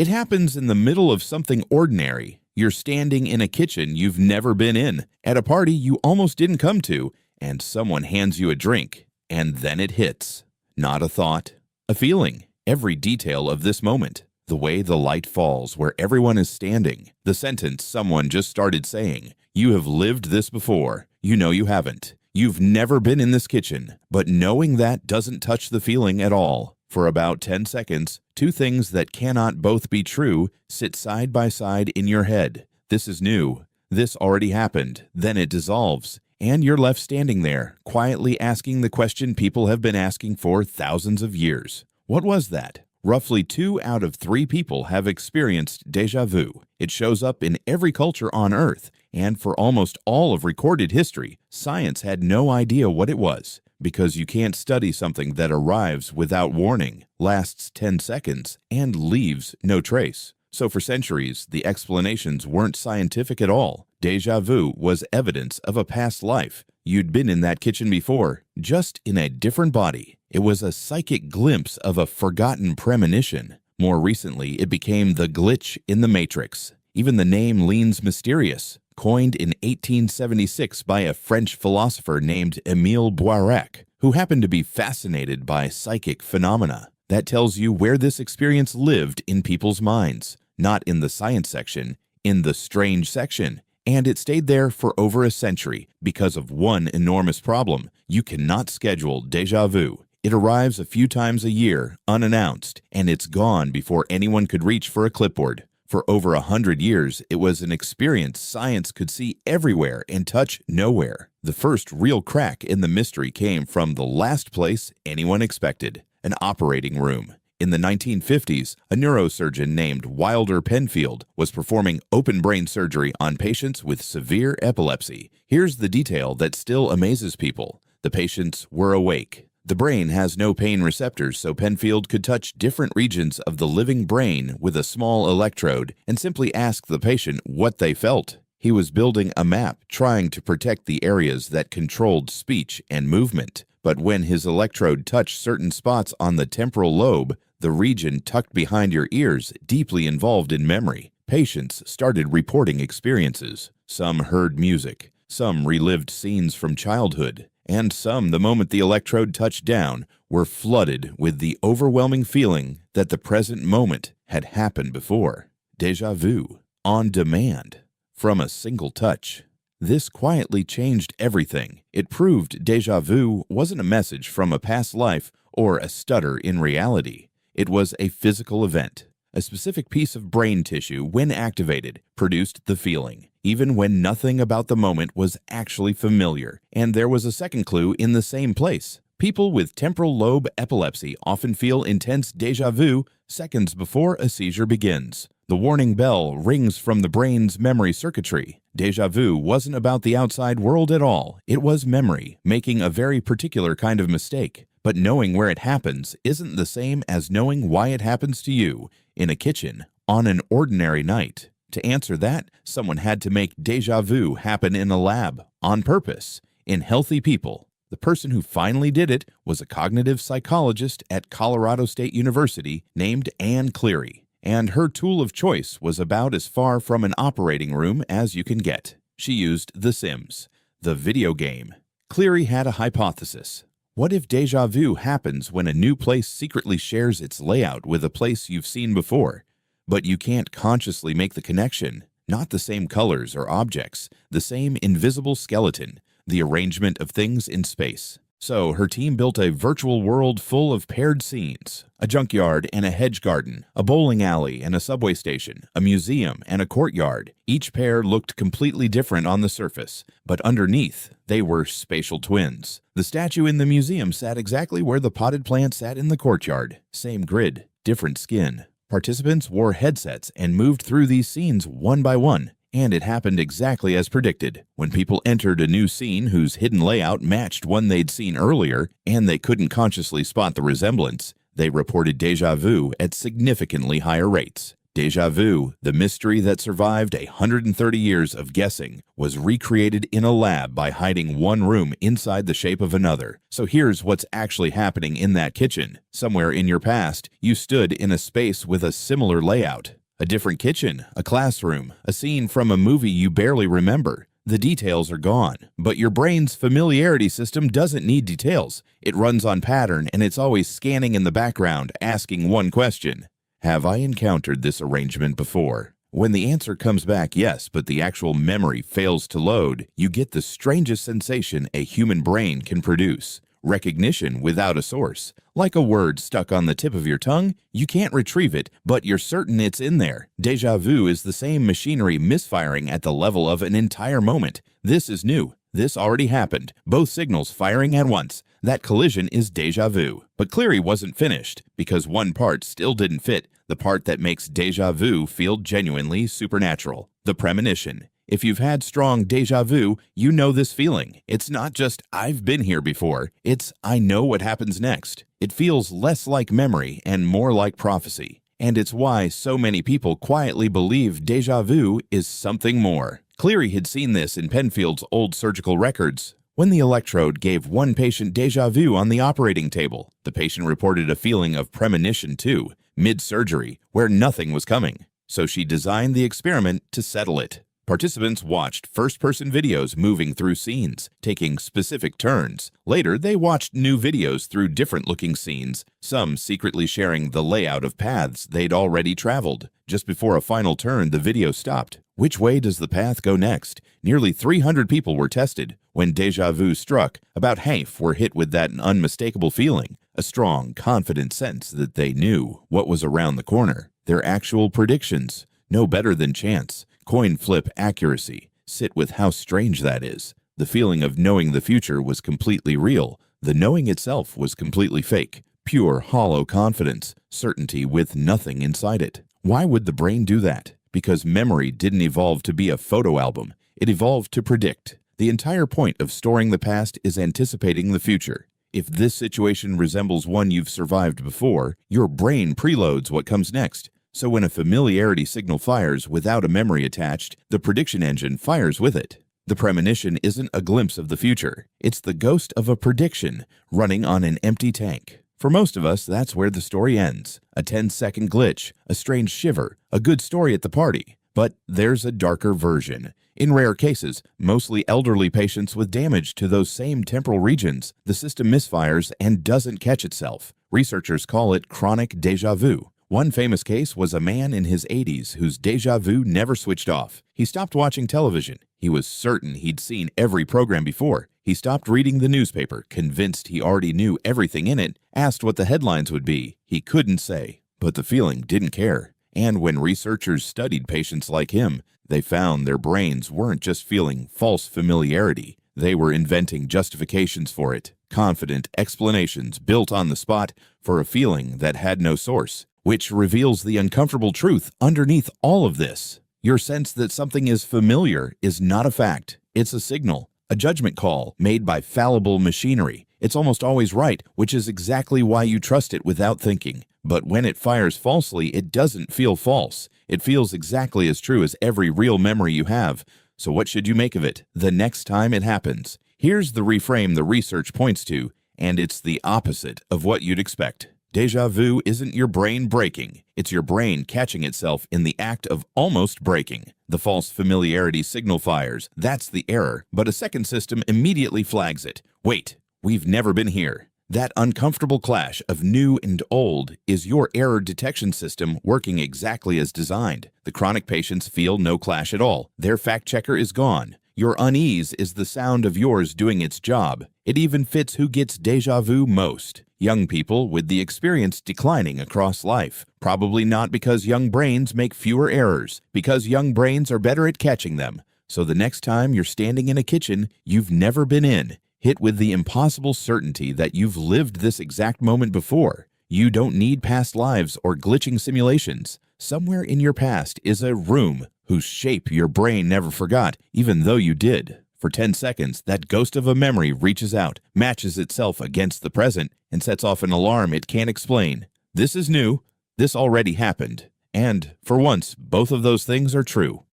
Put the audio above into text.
It happens in the middle of something ordinary. You're standing in a kitchen you've never been in, at a party you almost didn't come to, and someone hands you a drink, and then it hits. Not a thought, a feeling. Every detail of this moment. The way the light falls where everyone is standing. The sentence someone just started saying. You have lived this before. You know you haven't. You've never been in this kitchen, but knowing that doesn't touch the feeling at all. For about 10 seconds, two things that cannot both be true sit side by side in your head. This is new. This already happened. Then it dissolves, and you're left standing there, quietly asking the question people have been asking for thousands of years. What was that? Roughly 2 out of 3 people have experienced déjà vu. It shows up in every culture on Earth, and for almost all of recorded history, science had no idea what it was. Because you can't study something that arrives without warning, lasts 10 seconds, and leaves no trace. So for centuries, the explanations weren't scientific at all. Déjà vu was evidence of a past life. You'd been in that kitchen before, just in a different body. It was a psychic glimpse of a forgotten premonition. More recently, it became the glitch in the matrix. Even the name leans mysterious. Coined in 1876 by a French philosopher named Émile Boirac, who happened to be fascinated by psychic phenomena. That tells you where this experience lived in people's minds. Not in the science section, in the strange section. And it stayed there for over a century because of one enormous problem. You cannot schedule déjà vu. It arrives a few times a year, unannounced, and it's gone before anyone could reach for a clipboard. For over 100 years, it was an experience science could see everywhere and touch nowhere. The first real crack in the mystery came from the last place anyone expected, an operating room. In the 1950s, a neurosurgeon named Wilder Penfield was performing open-brain surgery on patients with severe epilepsy. Here's the detail that still amazes people. The patients were awake. The brain has no pain receptors, so Penfield could touch different regions of the living brain with a small electrode and simply ask the patient what they felt. He was building a map, trying to protect the areas that controlled speech and movement. But when his electrode touched certain spots on the temporal lobe, the region tucked behind your ears, deeply involved in memory, patients started reporting experiences. Some heard music, some relived scenes from childhood, and some, the moment the electrode touched down, were flooded with the overwhelming feeling that the present moment had happened before. Déjà vu, on demand, from a single touch. This quietly changed everything. It proved déjà vu wasn't a message from a past life or a stutter in reality. It was a physical event. A specific piece of brain tissue, when activated, produced the feeling, even when nothing about the moment was actually familiar. And there was a second clue in the same place. People with temporal lobe epilepsy often feel intense déjà vu seconds before a seizure begins. The warning bell rings from the brain's memory circuitry. Déjà vu wasn't about the outside world at all. It was memory, making a very particular kind of mistake. But knowing where it happens isn't the same as knowing why it happens to you, in a kitchen, on an ordinary night. To answer that, someone had to make déjà vu happen in a lab, on purpose, in healthy people. The person who finally did it was a cognitive psychologist at Colorado State University named Anne Cleary, and her tool of choice was about as far from an operating room as you can get. She used The Sims, the video game. Cleary had a hypothesis. What if déjà vu happens when a new place secretly shares its layout with a place you've seen before, but you can't consciously make the connection? Not the same colors or objects, the same invisible skeleton, the arrangement of things in space. So her team built a virtual world full of paired scenes, a junkyard and a hedge garden, a bowling alley and a subway station, a museum and a courtyard. Each pair looked completely different on the surface, but underneath, they were spatial twins. The statue in the museum sat exactly where the potted plant sat in the courtyard. Same grid, different skin. Participants wore headsets and moved through these scenes one by one. And it happened exactly as predicted. When people entered a new scene whose hidden layout matched one they'd seen earlier, and they couldn't consciously spot the resemblance, they reported déjà vu at significantly higher rates. Déjà vu, the mystery that survived 130 years of guessing, was recreated in a lab by hiding one room inside the shape of another. So here's what's actually happening in that kitchen. Somewhere in your past, you stood in a space with a similar layout. A different kitchen, a classroom, a scene from a movie you barely remember. The details are gone, but your brain's familiarity system doesn't need details. It runs on pattern, and it's always scanning in the background, asking one question. Have I encountered this arrangement before? When the answer comes back yes, but the actual memory fails to load, you get the strangest sensation a human brain can produce. Recognition without a source. Like a word stuck on the tip of your tongue, you can't retrieve it, but you're certain it's in there. Déjà vu is the same machinery misfiring at the level of an entire moment. This is new. This already happened. Both signals firing at once. That collision is déjà vu. But Cleary wasn't finished, because one part still didn't fit, the part that makes déjà vu feel genuinely supernatural. The premonition. If you've had strong déjà vu, you know this feeling. It's not just, I've been here before. It's, I know what happens next. It feels less like memory and more like prophecy. And it's why so many people quietly believe déjà vu is something more. Cleary had seen this in Penfield's old surgical records. When the electrode gave one patient déjà vu on the operating table, the patient reported a feeling of premonition too, mid-surgery, where nothing was coming. So she designed the experiment to settle it. Participants watched first-person videos moving through scenes, taking specific turns. Later, they watched new videos through different-looking scenes, some secretly sharing the layout of paths they'd already traveled. Just before a final turn, the video stopped. Which way does the path go next? Nearly 300 people were tested. When déjà vu struck, about half were hit with that unmistakable feeling, a strong, confident sense that they knew what was around the corner. Their actual predictions, no better than chance. Coin flip accuracy. Sit with how strange that is. The feeling of knowing the future was completely real. The knowing itself was completely fake. Pure, hollow confidence. Certainty with nothing inside it. Why would the brain do that? Because memory didn't evolve to be a photo album. It evolved to predict. The entire point of storing the past is anticipating the future. If this situation resembles one you've survived before, your brain preloads what comes next. So when a familiarity signal fires without a memory attached, the prediction engine fires with it. The premonition isn't a glimpse of the future. It's the ghost of a prediction running on an empty tank. For most of us, that's where the story ends. A 10-second glitch, a strange shiver, a good story at the party. But there's a darker version. In rare cases, mostly elderly patients with damage to those same temporal regions, the system misfires and doesn't catch itself. Researchers call it chronic déjà vu. One famous case was a man in his 80s whose déjà vu never switched off. He stopped watching television. He was certain he'd seen every program before. He stopped reading the newspaper, convinced he already knew everything in it, asked what the headlines would be. He couldn't say, but the feeling didn't care. And when researchers studied patients like him, they found their brains weren't just feeling false familiarity. They were inventing justifications for it, confident explanations built on the spot for a feeling that had no source. Which reveals the uncomfortable truth underneath all of this. Your sense that something is familiar is not a fact. It's a signal, a judgment call made by fallible machinery. It's almost always right, which is exactly why you trust it without thinking. But when it fires falsely, it doesn't feel false. It feels exactly as true as every real memory you have. So what should you make of it the next time it happens? Here's the reframe the research points to, and it's the opposite of what you'd expect. Déjà vu isn't your brain breaking. It's your brain catching itself in the act of almost breaking. The false familiarity signal fires. That's the error, but a second system immediately flags it. Wait, we've never been here. That uncomfortable clash of new and old is your error detection system working exactly as designed. The chronic patients feel no clash at all. Their fact checker is gone. Your unease is the sound of yours doing its job. It even fits who gets déjà vu most. Young people with the experience declining across life. Probably not because young brains make fewer errors, because young brains are better at catching them. So the next time you're standing in a kitchen you've never been in, hit with the impossible certainty that you've lived this exact moment before. You don't need past lives or glitching simulations. Somewhere in your past is a room whose shape your brain never forgot, even though you did. For 10 seconds, that ghost of a memory reaches out, matches itself against the present, and sets off an alarm it can't explain. This is new. This already happened. And, for once, both of those things are true.